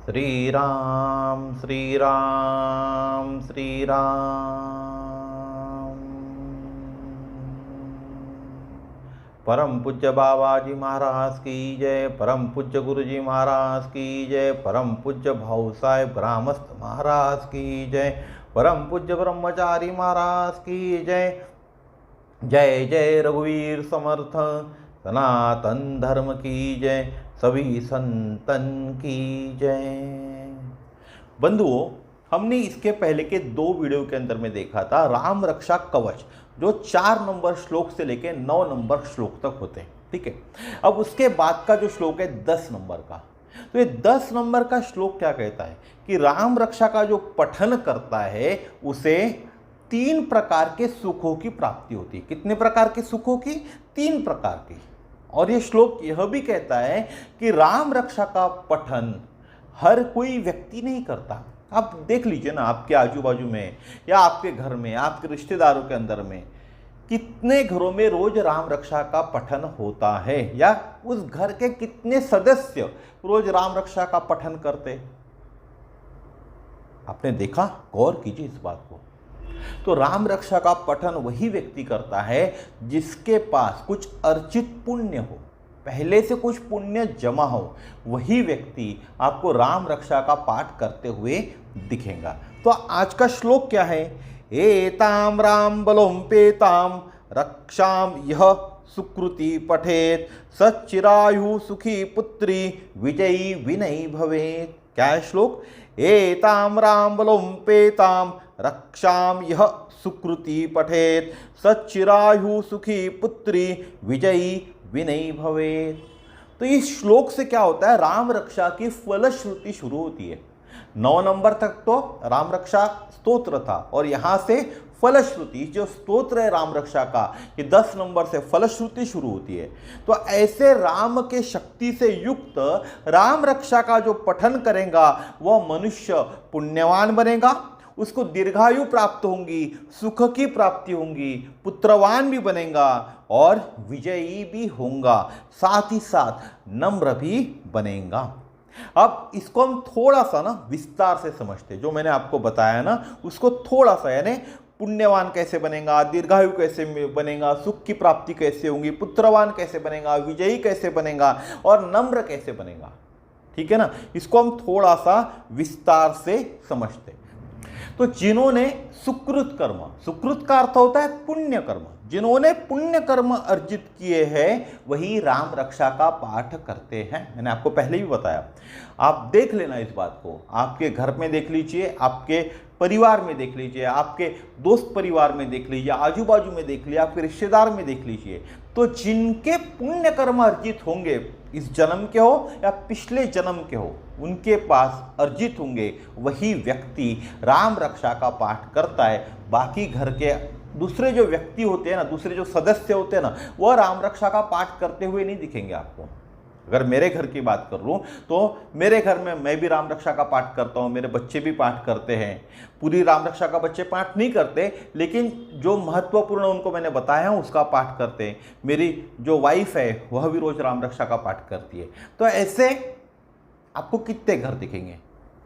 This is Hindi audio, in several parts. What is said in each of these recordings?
श्री राम श्री राम श्री राम। परम पूज्य बाबा जी महाराज की जय, परम पूज्य गुरु जी महाराज की जय, परम पूज्य भाऊ साहेब ग्रामस्थ महाराज की जय, परम पूज्य ब्रह्मचारी महाराज की जय। जय जय रघुवीर समर्थ, सनातन धर्म की जय, सभी संतन की जय। बंधुओं, हमने इसके पहले के 2 वीडियो के अंदर में देखा था राम रक्षा कवच, जो 4 नंबर श्लोक से लेके 9 नंबर श्लोक तक होते हैं। ठीक है, अब उसके बाद का जो श्लोक है 10 नंबर का, तो ये 10 नंबर का श्लोक क्या कहता है कि राम रक्षा का जो पठन करता है उसे 3 प्रकार के सुखों की प्राप्ति होती है। कितने प्रकार के सुखों की? 3 प्रकार की। और ये श्लोक यह भी कहता है कि राम रक्षा का पठन हर कोई व्यक्ति नहीं करता। आप देख लीजिए ना, आपके आजू बाजू में या आपके घर में, आपके रिश्तेदारों के अंदर में कितने घरों में रोज राम रक्षा का पठन होता है, या उस घर के कितने सदस्य रोज राम रक्षा का पठन करते? आपने देखा? गौर कीजिए इस बात को। तो राम रक्षा का पठन वही व्यक्ति करता है जिसके पास कुछ अर्जित पुण्य हो, पहले से कुछ पुण्य जमा हो, वही व्यक्ति आपको राम रक्षा का पाठ करते हुए दिखेगा। तो आज का श्लोक क्या है? एताम राम बलोम पेताम रक्षाम यह सुकृति पठेत सच्चिरायु सुखी पुत्री विजयी विनयी भवेत। क्या है श्लोक? एताम राम बलोम पेताम रक्षाम यह सुकृति पठेत सच्चिरायु सुखी पुत्री विजयी विनयी भवेत। तो इस श्लोक से क्या होता है? राम रक्षा की फलश्रुति शुरू होती है। 9 नंबर तक तो राम रक्षा स्तोत्र था, और यहां से फलश्रुति, जो स्तोत्र है राम रक्षा का, ये 10 नंबर से फलश्रुति शुरू होती है। तो ऐसे राम के शक्ति से युक्त राम रक्षा का जो पठन करेगा वह मनुष्य पुण्यवान बनेगा, उसको दीर्घायु प्राप्त होंगी, सुख की प्राप्ति होंगी, पुत्रवान भी बनेगा और विजयी भी होगा, साथ ही साथ नम्र भी बनेगा। अब इसको हम थोड़ा सा ना विस्तार से समझते, जो मैंने आपको बताया ना उसको थोड़ा सा, यानी पुण्यवान कैसे बनेगा, दीर्घायु कैसे बनेगा, सुख की प्राप्ति कैसे होगी, पुत्रवान कैसे बनेगा, विजयी कैसे बनेगा और नम्र कैसे बनेगा। ठीक है ना, इसको हम थोड़ा सा विस्तार से समझते। तो जिन्होंने सुकृत कर्म, सुकृत का अर्थ होता है पुण्य कर्म, जिन्होंने पुण्य कर्म अर्जित किए हैं वही राम रक्षा का पाठ करते हैं। मैंने आपको पहले भी बताया, आप देख लेना इस बात को, आपके घर में देख लीजिए, आपके परिवार में देख लीजिए, आपके दोस्त परिवार में देख लीजिए, आजू बाजू में देख लीजिए, आपके रिश्तेदार में देख लीजिए, तो जिनके पुण्य कर्म अर्जित होंगे, इस जन्म के हो या पिछले जन्म के हो, उनके पास अर्जित होंगे, वही व्यक्ति राम रक्षा का पाठ करता है। बाकी घर के दूसरे जो व्यक्ति होते हैं ना, दूसरे जो सदस्य होते हैं ना, वह राम रक्षा का पाठ करते हुए नहीं दिखेंगे आपको। अगर मेरे घर की बात कर लूँ तो मेरे घर में मैं भी राम रक्षा का पाठ करता हूँ, मेरे बच्चे भी पाठ करते हैं। पूरी राम रक्षा का बच्चे पाठ नहीं करते, लेकिन जो महत्वपूर्ण उनको मैंने बताया है उसका पाठ करते हैं। मेरी जो वाइफ है वह भी रोज राम रक्षा का पाठ करती है। तो ऐसे आपको कितने घर दिखेंगे?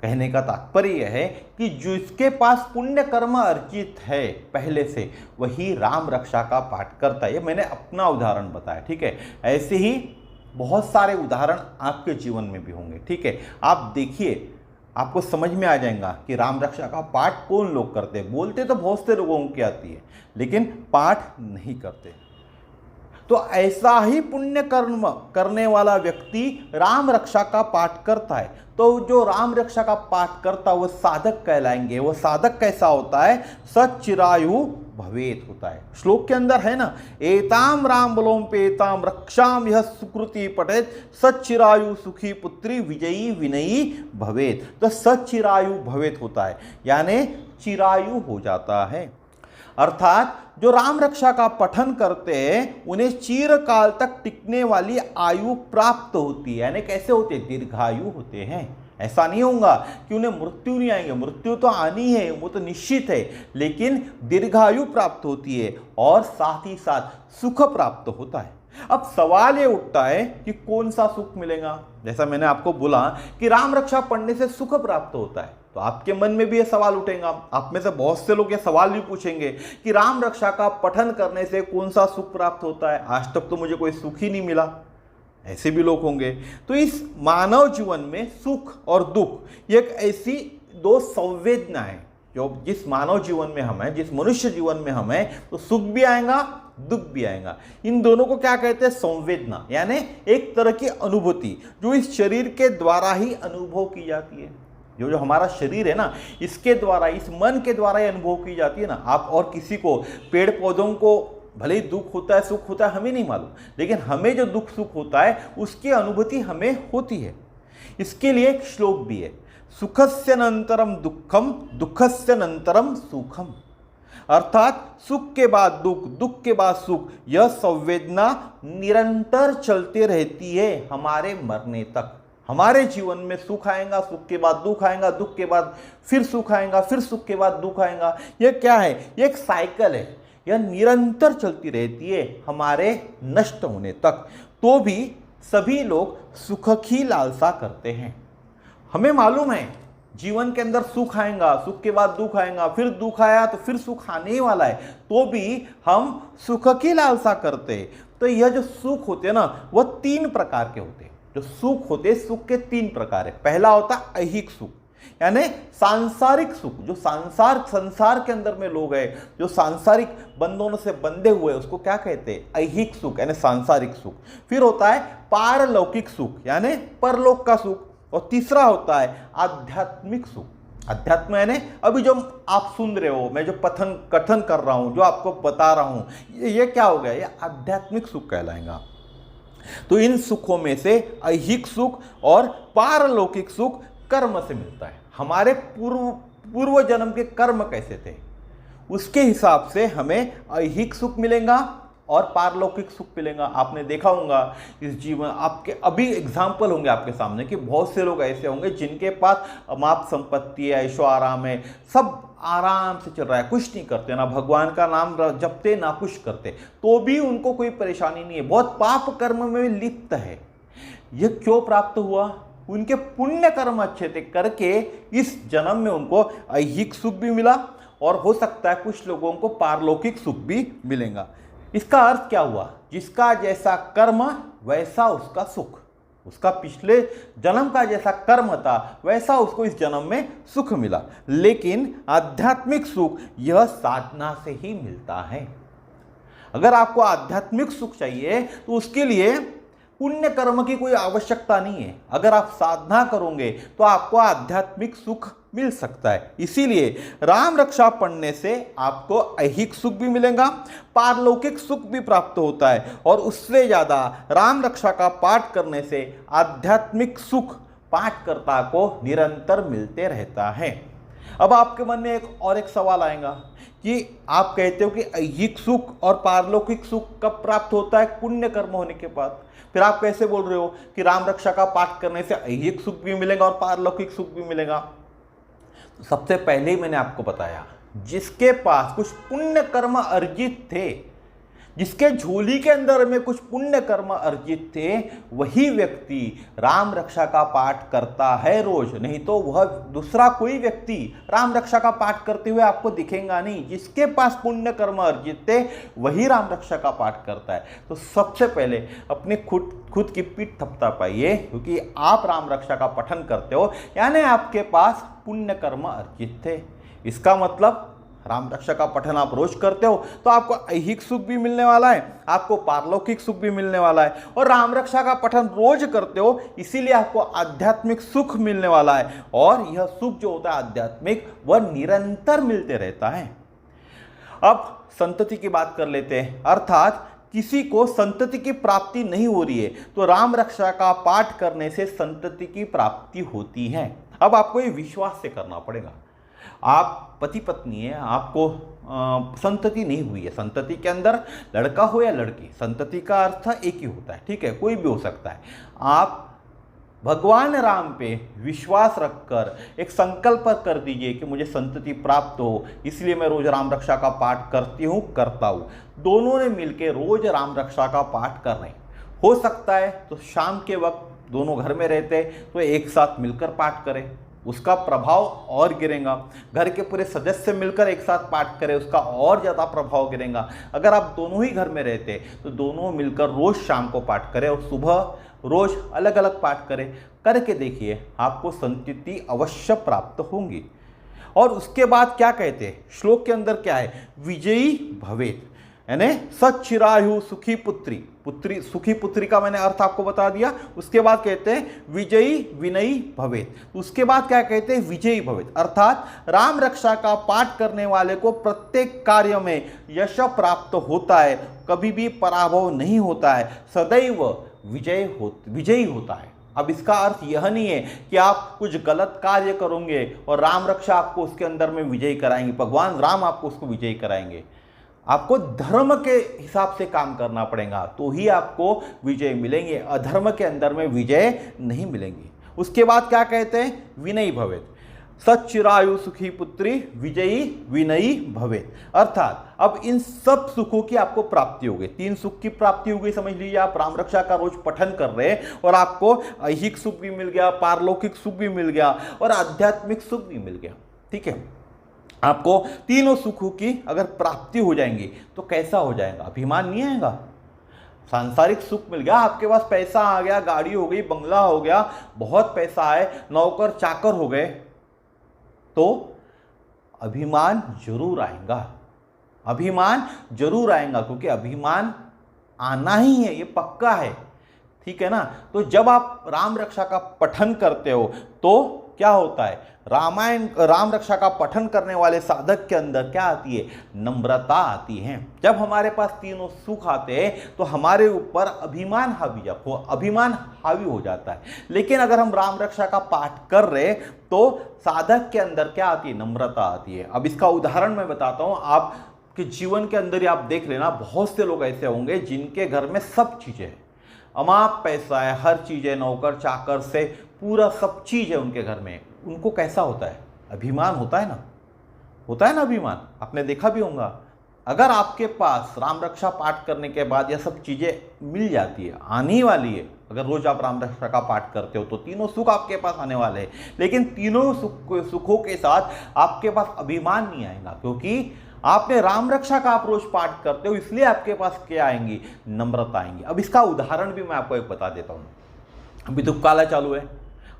कहने का तात्पर्य यह है कि जिसके पास पुण्य कर्म अर्जित है पहले से, वही राम रक्षा का पाठ करता है। ये मैंने अपना उदाहरण बताया। ठीक है, ऐसे ही बहुत सारे उदाहरण आपके जीवन में भी होंगे। ठीक है, आप देखिए, आपको समझ में आ जाएगा कि राम रक्षा का पाठ कौन लोग करते हैं। बोलते तो बहुत से लोगों की आती है, लेकिन पाठ नहीं करते। तो ऐसा ही पुण्य कर्म करने वाला व्यक्ति राम रक्षा का पाठ करता है। तो जो राम रक्षा का पाठ करता है वह साधक कहलाएंगे। वह साधक कैसा होता है? सच्चिरायु भवेत होता है। श्लोक के अंदर है ना, एताम राम बलोम पेताम रक्षाम यह सुकृति पठेत सच्चिरायु सुखी पुत्री विजयी विनयी भवेत। तो सच्चिरायु भवेत होता है, यानी चिरायु हो जाता है। अर्थात जो राम रक्षा का पठन करते हैं उन्हें चिरकाल तक टिकने वाली आयु प्राप्त होती है। यानी कैसे होते हैं? दीर्घायु होते हैं। ऐसा नहीं होगा कि उन्हें मृत्यु नहीं आएंगे, मृत्यु तो आनी है, वो तो निश्चित है, लेकिन दीर्घायु प्राप्त होती है और साथ ही साथ सुख प्राप्त होता है। अब सवाल ये उठता है कि कौन सा सुख मिलेगा। जैसा मैंने आपको बोला कि राम रक्षा पढ़ने से सुख प्राप्त होता है, तो आपके मन में भी ये सवाल उठेगा। आप में से बहुत से लोग ये सवाल भी पूछेंगे कि राम रक्षा का पठन करने से कौन सा सुख प्राप्त होता है, आज तक तो मुझे कोई सुख ही नहीं मिला। ऐसे भी लोग होंगे। तो इस मानव जीवन में सुख और दुख एक ऐसी दो संवेदना है जो जिस मानव जीवन में हम हैं, जिस मनुष्य जीवन में हम हैं, तो सुख भी आएगा दुख भी आएगा। इन दोनों को क्या कहते हैं? संवेदना, यानी एक तरह की अनुभूति जो इस शरीर के द्वारा ही अनुभव की जाती है। जो हमारा शरीर है ना, इसके द्वारा, इस मन के द्वारा ही अनुभव की जाती है ना। आप और किसी को, पेड़ पौधों को भले ही दुख होता है सुख होता है हमें नहीं मालूम, लेकिन हमें जो दुख सुख होता है उसकी अनुभूति हमें होती है। इसके लिए एक श्लोक भी है, सुखस्य अनंतरम दुखम दुखस्य अनंतरम सुखम। अर्थात सुख के बाद दुख, दुख के बाद सुख, यह संवेदना निरंतर चलती रहती है हमारे मरने तक। हमारे जीवन में सुख आएगा, सुख के बाद दुख आएगा, दुख के बाद फिर सुख आएगा, फिर सुख के बाद दुख आएगा। यह क्या है? यह एक साइकिल है, यह निरंतर चलती रहती है हमारे नष्ट होने तक। तो भी सभी लोग सुख की लालसा करते हैं। हमें मालूम है जीवन के अंदर सुख आएगा, सुख के बाद दुख आएगा, फिर दुख आया तो फिर सुख आने ही वाला है, तो भी हम सुख की लालसा करते हैं। तो यह जो सुख होते हैं ना, वह तीन प्रकार के होते हैं। जो सुख होते हैं, सुख के तीन प्रकार है। पहला होता है ऐहिक सुख, यानी सांसारिक सुख। जो संसार के अंदर में लोग हैं, जो सांसारिक बंधनों से बंधे हुए, उसको क्या कहते हैं? ऐहिक सुख, यानी सांसारिक सुख। फिर होता है पारलौकिक सुख, यानी परलोक का सुख। और तीसरा होता है आध्यात्मिक सुख। अध्यात्म यानी अभी जो आप सुन रहे हो, मैं जो कथन कर रहा हूं, जो आपको बता रहा हूं, ये क्या हो गया? ये आध्यात्मिक सुख कहलाएगा। तो इन सुखों में से ऐहिक सुख और पारलौकिक सुख कर्म से मिलता है। हमारे पूर्व जन्म के कर्म कैसे थे, उसके हिसाब से हमें ऐहिक सुख मिलेगा और पारलौकिक सुख मिलेगा। आपने देखा होगा इस जीवन, आपके अभी एग्जाम्पल होंगे आपके सामने कि बहुत से लोग ऐसे होंगे जिनके पास अमाप संपत्ति है, ऐशो आराम है, सब आराम से चल रहा है, कुछ नहीं करते, ना भगवान का नाम जपते ना कुछ करते, तो भी उनको कोई परेशानी नहीं है, बहुत पाप कर्म में लिप्त है। ये क्यों प्राप्त हुआ? उनके पुण्य कर्म अच्छे थे करके इस जन्म में उनको ऐहिक सुख भी मिला और हो सकता है कुछ लोगों को पारलौकिक सुख भी मिलेगा। इसका अर्थ क्या हुआ? जिसका जैसा कर्म वैसा उसका सुख। उसका पिछले जन्म का जैसा कर्म था वैसा उसको इस जन्म में सुख मिला। लेकिन आध्यात्मिक सुख यह साधना से ही मिलता है। अगर आपको आध्यात्मिक सुख चाहिए तो उसके लिए पुण्य कर्म की कोई आवश्यकता नहीं है। अगर आप साधना करोगे तो आपको आध्यात्मिक सुख मिल सकता है। इसीलिए राम रक्षा पढ़ने से आपको ऐहिक सुख भी मिलेगा, पारलौकिक सुख भी प्राप्त होता है, और उससे ज्यादा राम रक्षा का पाठ करने से आध्यात्मिक सुख पाठकर्ता को निरंतर मिलते रहता है। अब आपके मन में एक सवाल आएगा कि आप कहते हो कि ऐहिक सुख और पारलौकिक सुख कब प्राप्त होता है? पुण्य कर्म होने के बाद। फिर आप कैसे बोल रहे हो कि राम रक्षा का पाठ करने से ऐहिक सुख भी मिलेगा और पारलौकिक सुख भी मिलेगा? तो सबसे पहले ही मैंने आपको बताया, जिसके पास कुछ पुण्य कर्म अर्जित थे, जिसके झोली के अंदर में कुछ पुण्य कर्म अर्जित थे, वही व्यक्ति राम रक्षा का पाठ करता है रोज। नहीं तो वह दूसरा कोई व्यक्ति राम रक्षा का पाठ करते हुए आपको दिखेगा नहीं। जिसके पास पुण्य कर्म अर्जित थे वही राम रक्षा का पाठ करता है। तो सबसे पहले अपने खुद की पीठ थपथा पाइए, क्योंकि आप राम रक्षा का पठन करते हो, यानी आपके पास पुण्य कर्म अर्जित थे। इसका मतलब राम रक्षा का पठन आप रोज करते हो तो आपको ऐहिक सुख भी मिलने वाला है, आपको पारलौकिक सुख भी मिलने वाला है। और राम रक्षा का पठन रोज करते हो इसीलिए आपको आध्यात्मिक सुख मिलने वाला है। और यह सुख जो होता है आध्यात्मिक, वह निरंतर मिलते रहता है। अब संतति की बात कर लेते हैं। अर्थात किसी को संतति की प्राप्ति नहीं हो रही है तो राम रक्षा का पाठ करने से संतति की प्राप्ति होती है। अब आपको ये विश्वास से करना पड़ेगा। आप पति पत्नी है, आपको संतति नहीं हुई है, संतति के अंदर लड़का हो या लड़की, संतति का अर्थ एक ही होता है, ठीक है, कोई भी हो सकता है। आप भगवान राम पे विश्वास रखकर एक संकल्प कर दीजिए कि मुझे संतति प्राप्त हो, इसलिए मैं रोज राम रक्षा का पाठ करती हूँ, करता हूँ। दोनों ने मिलकर रोज राम रक्षा का पाठ कर रहे हैं। हो सकता है तो शाम के वक्त दोनों घर में रहते तो एक साथ मिलकर पाठ करें, उसका प्रभाव और गिरेगा। घर के पूरे सदस्य मिलकर एक साथ पाठ करें, उसका और ज़्यादा प्रभाव गिरेगा। अगर आप दोनों ही घर में रहते तो दोनों मिलकर रोज शाम को पाठ करें और सुबह रोज अलग अलग पाठ करें। करके देखिए, आपको संतति अवश्य प्राप्त होंगी। और उसके बाद क्या कहते हैं श्लोक के अंदर, क्या है, विजयी भवेत, यानी सच्चिरायु सुखी पुत्री। सुखी पुत्री का मैंने अर्थ आपको बता दिया। उसके बाद कहते हैं विजयी विनयी भवेत। उसके बाद क्या कहते हैं, विजयी भवेत, अर्थात राम रक्षा का पाठ करने वाले को प्रत्येक कार्य में यश प्राप्त होता है, कभी भी पराभव नहीं होता है, सदैव विजयी होता है। अब इसका अर्थ यह नहीं है कि आप कुछ गलत कार्य करोगे और राम रक्षा आपको उसके अंदर में विजयी कराएंगे, भगवान राम आपको उसको विजयी कराएंगे। आपको धर्म के हिसाब से काम करना पड़ेगा तो ही आपको विजय मिलेंगे, अधर्म के अंदर में विजय नहीं मिलेंगी। उसके बाद क्या कहते हैं, विनयी भवेत, सच्चिरायु सुखी पुत्री विजयी विनयी भवेत, अर्थात अब इन सब सुखों की आपको प्राप्ति हो गई। 3 सुख की प्राप्ति हो गई, समझ लीजिए। आप राम रक्षा का रोज पठन कर रहे हैं और आपको ऐहिक सुख भी मिल गया, पारलौकिक सुख भी मिल गया और आध्यात्मिक सुख भी मिल गया। ठीक है, आपको तीनों सुखों की अगर प्राप्ति हो जाएंगी तो कैसा हो जाएगा, अभिमान नहीं आएगा। सांसारिक सुख मिल गया, आपके पास पैसा आ गया, गाड़ी हो गई, बंगला हो गया, बहुत पैसा है, नौकर चाकर हो गए, तो अभिमान जरूर आएगा। अभिमान जरूर आएगा, क्योंकि अभिमान आना ही है, ये पक्का है। ठीक है ना। तो जब आप राम रक्षा का पठन करते हो तो क्या होता है, राम रक्षा का पठन करने वाले साधक के अंदर क्या आती है, नम्रता आती है। जब हमारे पास तीनों सुख आते हैं तो हमारे ऊपर अभिमान हावी हो जाता है। लेकिन अगर हम राम रक्षा का पाठ कर रहे तो साधक के अंदर क्या आती है, नम्रता आती है। अब इसका उदाहरण मैं बताता हूं, आपके जीवन के अंदर ही आप देख लेना, बहुत से लोग ऐसे होंगे जिनके घर में सब चीजें हैं, अमाप पैसा है, हर चीज है, नौकर चाकर से पूरा सब चीज है उनके घर में। उनको कैसा होता है, अभिमान होता है ना अभिमान। आपने देखा भी होगा, अगर आपके पास राम रक्षा पाठ करने के बाद यह सब चीजें मिल जाती है, आने वाली है, अगर रोज आप राम रक्षा का पाठ करते हो तो तीनों सुख आपके पास आने वाले हैं। लेकिन तीनों सुखों के साथ आपके पास अभिमान नहीं आएगा, क्योंकि आपने राम रक्षा का आप रोज पाठ करते हो, इसलिए आपके पास क्या आएंगी, नम्रता आएंगी। अब इसका उदाहरण भी मैं आपको एक बता देता हूं। अभी धूप काला चालू है,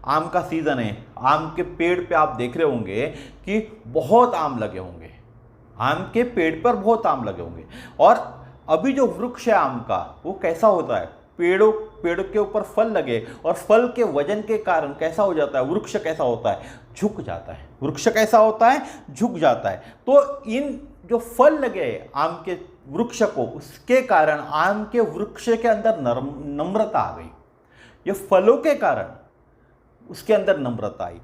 आम का सीजन है, आम के पेड़ पे आप देख रहे होंगे कि बहुत आम लगे होंगे, आम के पेड़ पर बहुत आम लगे होंगे। और अभी जो वृक्ष है आम का, वो कैसा होता है, पेड़ के ऊपर फल लगे और फल के वजन के कारण कैसा हो जाता है, वृक्ष कैसा होता है, झुक जाता है। वृक्ष कैसा होता है, झुक जाता है। तो इन जो फल लगे आम के वृक्ष को, उसके कारण आम के वृक्ष के अंदर नम्रता आ गई। ये फलों के कारण उसके अंदर नम्रता आई।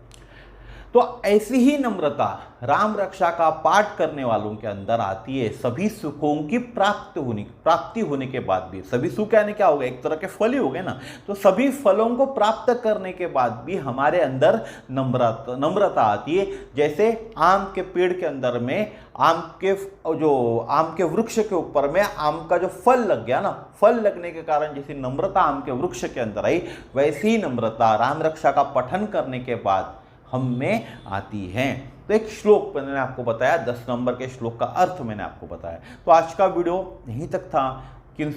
तो ऐसी ही नम्रता राम रक्षा का पाठ करने वालों के अंदर आती है सभी सुखों की प्राप्ति होने के बाद भी। सभी सुख यानी क्या हो गए, एक तरह के फल ही हो गए ना। तो सभी फलों को प्राप्त करने के बाद भी हमारे अंदर नम्रता आती है। जैसे आम के पेड़ के अंदर में आम के वृक्ष के ऊपर में आम का जो फल लग गया ना, फल लगने के कारण जैसी नम्रता आम के वृक्ष के अंदर आई, वैसी ही नम्रता राम रक्षा का पठन करने के बाद हम में आती है। तो एक श्लोक मैंने आपको बताया, 10 नंबर के श्लोक का अर्थ मैंने आपको बताया। तो आज का वीडियो यहीं तक था। किन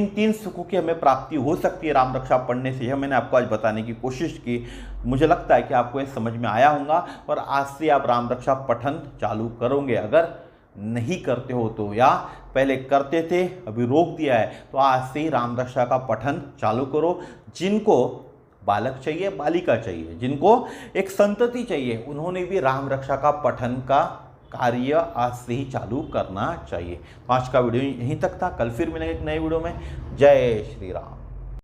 तीन सुखों की हमें प्राप्ति हो सकती है राम रक्षा पढ़ने से, यह मैंने आपको आज बताने की कोशिश की। मुझे लगता है कि आपको ये समझ में आया होगा और आज से आप राम रक्षा पठन चालू करोगे। अगर नहीं करते हो तो, या पहले करते थे अभी रोक दिया है, तो आज से ही राम रक्षा का पठन चालू करो। जिनको बालक चाहिए, बालिका चाहिए, जिनको एक संतति चाहिए, उन्होंने भी राम रक्षा का पठन का कार्य आज से ही चालू करना चाहिए। आज का वीडियो यहीं तक था। कल फिर मिलेंगे एक नए वीडियो में। जय श्री राम।